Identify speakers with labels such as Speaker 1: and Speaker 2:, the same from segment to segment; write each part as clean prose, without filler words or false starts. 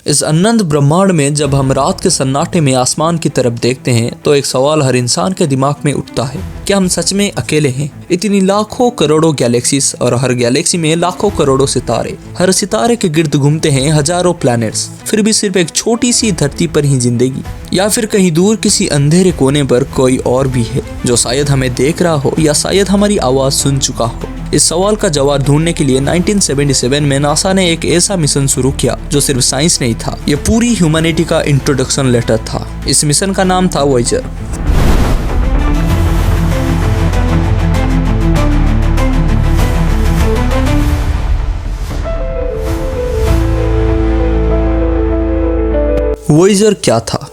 Speaker 1: इस अनंत ब्रह्मांड में जब हम रात के सन्नाटे में आसमान की तरफ देखते हैं तो एक सवाल हर इंसान के दिमाग में उठता है, क्या हम सच में अकेले हैं? इतनी लाखों करोड़ों गैलेक्सीज और हर गैलेक्सी में लाखों करोड़ों सितारे, हर सितारे के गिर्द घूमते हैं हजारों प्लैनेट्स, फिर भी सिर्फ एक छोटी सी धरती पर ही जिंदगी, या फिर कहीं दूर किसी अंधेरे कोने पर कोई और भी है जो शायद हमें देख रहा हो या शायद हमारी आवाज सुन चुका हो। इस सवाल का जवाब ढूंढने के लिए 1977 में नासा ने एक ऐसा मिशन शुरू किया जो सिर्फ साइंस नहीं था, ये पूरी ह्यूमैनिटी का इंट्रोडक्शन लेटर था। इस मिशन का नाम था वॉयेजर। वॉयेजर क्या था?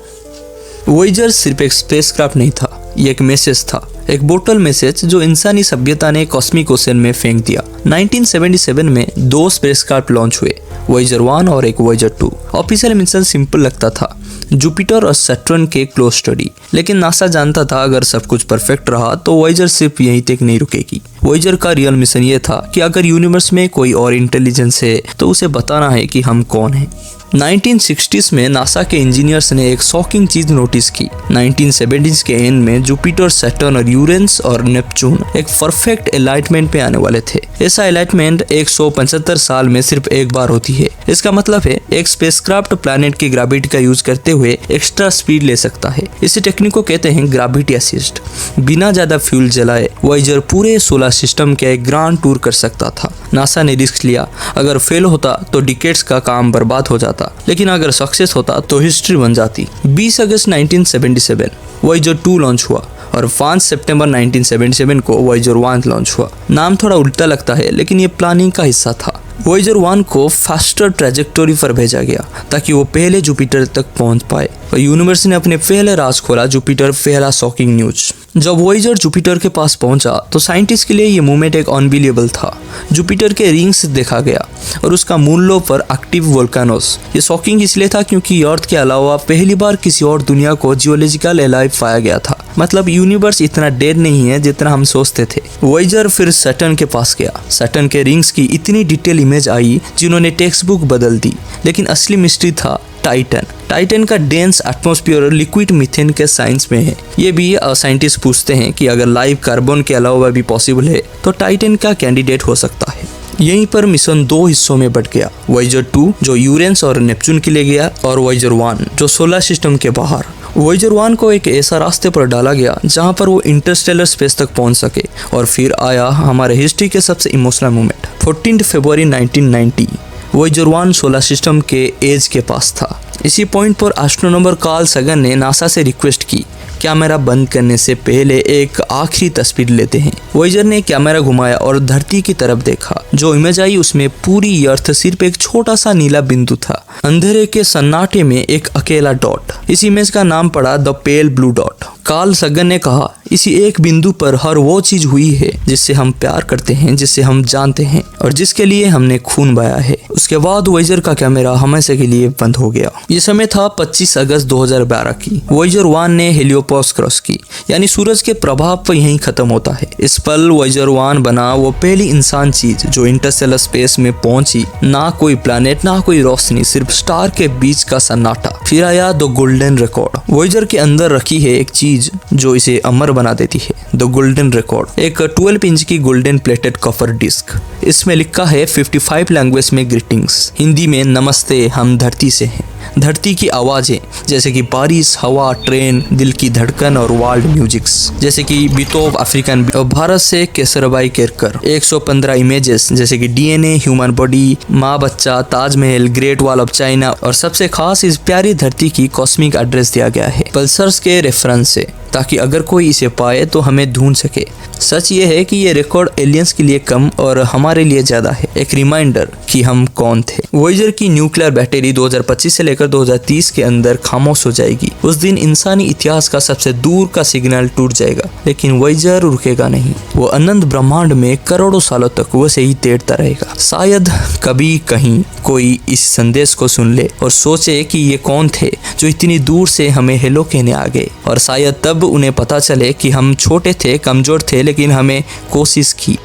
Speaker 1: वॉयेजर सिर्फ एक स्पेसक्राफ्ट नहीं था, ये एक मैसेज था, एक बोतल मैसेज जो इंसानी सभ्यता ने कॉस्मिक ओशन में फेंक दिया। 1977 में 2 स्पेसक्राफ्ट लॉन्च हुए, वॉयेजर 1 और एक वॉयेजर 2। ऑफिशियल मिशन सिंपल लगता था, जुपिटर और सैटर्न के क्लोज स्टडी, लेकिन नासा जानता था अगर सब कुछ परफेक्ट रहा तो वॉयेजर सिर्फ यहीं तक नहीं रुकेगी। वॉयेजर का रियल मिशन ये था कि अगर यूनिवर्स में कोई और इंटेलिजेंस है तो उसे बताना है कि हम कौन हैं। 1960s में नासा के इंजीनियर्स ने एक शॉकिंग चीज नोटिस की। 1970s के एंड में जुपिटर, सैटर्न और यूरेनस और नेपच्यून एक परफेक्ट अलाइनमेंट पे आने वाले थे। ऐसा अलाइनमेंट 175 साल में सिर्फ एक बार होती है। इसका मतलब है एक स्पेसक्राफ्ट प्लैनेट की ग्रेविटी का यूज करते हुए एक्स्ट्रा स्पीड ले सकता है। इसी टेक्निक को कहते हैं ग्रेविटी असिस्ट। बिना ज्यादा फ्यूल जलाए वॉयेजर पूरे सोलर सिस्टम के एक ग्रांड टूर कर सकता था। नासा ने रिस्क लिया, अगर फेल होता तो डिकेड्स का काम बर्बाद हो जाता, लेकिन अगर सक्सेस होता तो हिस्ट्री बन जाती। 20 अगस्त 1977 वॉयेजर 2 लॉन्च हुआ और 5 सितंबर 1977 को वॉयेजर 1 लॉन्च हुआ। नाम थोड़ा उल्टा लगता है लेकिन ये प्लानिंग का हिस्सा था। वॉयेजर 1 को फास्टर ट्रैजेक्टोरी पर भेजा गया ताकि वो पहले जुपिटर तक पहुंच पाए और यूनिवर्स ने अपने पहले राज खोला, जुपिटर पहला शॉकिंग न्यूज। जब वॉयेजर जुपिटर के पास पहुंचा तो साइंटिस्ट के लिए ये मूवमेंट एक अनबिलीवेबल था। जुपिटर के रिंग्स देखा गया और उसका मून पर एक्टिव वोल्केनोस। ये शॉकिंग इसलिए था क्योंकि अर्थ के अलावा पहली बार किसी और दुनिया को जियोलॉजिकल अलाइव पाया गया था। मतलब यूनिवर्स इतना डेड नहीं है जितना हम सोचते थे। वॉयेजर फिर सैटर्न के पास गया। सैटर्न के रिंग्स की इतनी डिटेल इमेज आई जिन्होंने टेक्स्ट बुक बदल दी, लेकिन असली मिस्ट्री था टाइटन। टाइटन का डेंस एटमॉस्फेयर लिक्विड मीथेन के साइंस में है। ये भी साइंटिस्ट पूछते हैं कि अगर लाइव कार्बन के अलावा भी पॉसिबल है तो टाइटन का कैंडिडेट हो सकता है। यहीं पर मिशन 2 हिस्सों में बट गया, वॉयेजर 2 जो यूरेनस और नेपच्यून के लिए गया और वॉयेजर 1 जो सोलर सिस्टम के बाहर। वॉयेजर 1 को एक ऐसा रास्ते पर डाला गया जहां पर वो इंटरस्टेलर स्पेस तक पहुंच सके। और फिर आया हमारे हिस्ट्री के सबसे इमोशनल मोमेंट। 14 फरवरी 1990 वॉयेजर 1 सोलर सिस्टम के एज के पास था। इसी पॉइंट पर एस्ट्रोनॉमर कार्ल सगन ने नासा से रिक्वेस्ट की, कैमरा बंद करने से पहले एक आखिरी तस्वीर लेते हैं। वॉयेजर ने कैमरा घुमाया और धरती की तरफ देखा। जो इमेज आई उसमें पूरी अर्थ सिर्फ एक छोटा सा नीला बिंदु था, अंधेरे के सन्नाटे में एक अकेला डॉट। इस इमेज का नाम पड़ा the pale blue dot. Carl Sagan ने कहा, इसी एक बिंदु पर हर वो चीज हुई है जिससे हम प्यार करते हैं, जिससे हम जानते हैं और जिसके लिए हमने खून बहाया है। उसके बाद वॉयेजर का कैमरा हमेशा के लिए बंद हो गया। ये समय था 25 अगस्त 2012 की। वॉयेजर 1 ने हेलियोपोस क्रॉस की, यानी सूरज के प्रभाव पर यहीं खत्म होता है। इस पल वॉयेजर 1 बना वो पहली इंसान चीज जो इंटरस्टेलर स्पेस में पहुंची। ना कोई प्लैनेट, ना कोई रोशनी, सिर्फ स्टार के बीच का सन्नाटा। फिर आया द गोल्डन रिकॉर्ड। वॉयेजर के अंदर रखी है एक चीज जो इसे अमर बना देती है, द गोल्डन रिकॉर्ड। एक 12 इंच की गोल्डन प्लेटेड कवर डिस्क। इसमें लिखा है 55 लैंग्वेज में ग्रीटिंग्स। हिंदी में नमस्ते, हम धरती से हैं। धरती की आवाजें जैसे कि बारिश, हवा, ट्रेन, दिल की धड़कन और वर्ल्ड म्यूजिक्स जैसे कि बीतोव अफ्रीकन, भारत से केसरबाई केरकर। 115 इमेजेस जैसे कि डीएनए, ह्यूमन बॉडी, माँ बच्चा, Taj Mahal, great wall of China और सबसे खास इस प्यारी धरती की कॉस्मिक एड्रेस दिया गया है पल्सर्स के रेफरेंस से, ताकि अगर कोई इसे पाए तो हमें ढूंढ सके। सच ये है कि ये रिकॉर्ड एलियंस के लिए कम और हमारे लिए ज्यादा है, एक रिमाइंडर कि हम कौन थे। वॉयेजर की न्यूक्लियर बैटरी 2025 से लेकर 2030 के अंदर खामोश हो जाएगी। उस दिन इंसानी इतिहास का सबसे दूर का सिग्नल टूट जाएगा, लेकिन वॉयेजर रुकेगा नहीं। वो अनंत ब्रह्मांड में करोड़ों सालों तक वैसे ही तैरता रहेगा। शायद कभी कहीं कोई इस संदेश को सुन ले और सोचे कि ये कौन थे जो इतनी दूर से हमें हेलो कहने आ गए, और शायद तब उन्हें पता चले कि हम छोटे थे, कमजोर थे, लेकिन हमें कोशिश की।